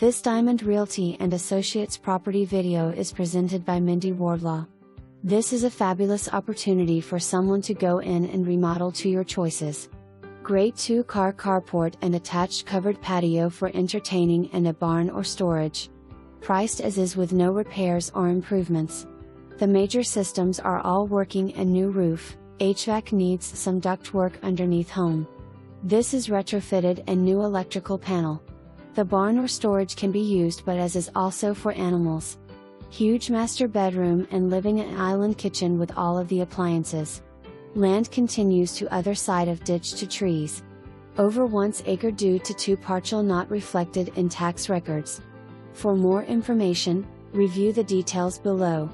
This Diamond Realty and Associates property video is presented by Mindy Wardlaw. This is a fabulous opportunity for someone to go in and remodel to your choices. Great 2-car carport and attached covered patio for entertaining and a barn or storage. Priced as is with no repairs or improvements. The major systems are all working and new roof, HVAC needs some ductwork underneath home. This is retrofitted and new electrical panel. The barn or storage can be used but as is also for animals. Huge master bedroom and living and island kitchen with all of the appliances. Land continues to other side of ditch to trees. Over 1 acre due to 2 parchel not reflected in tax records. For more information, review the details below.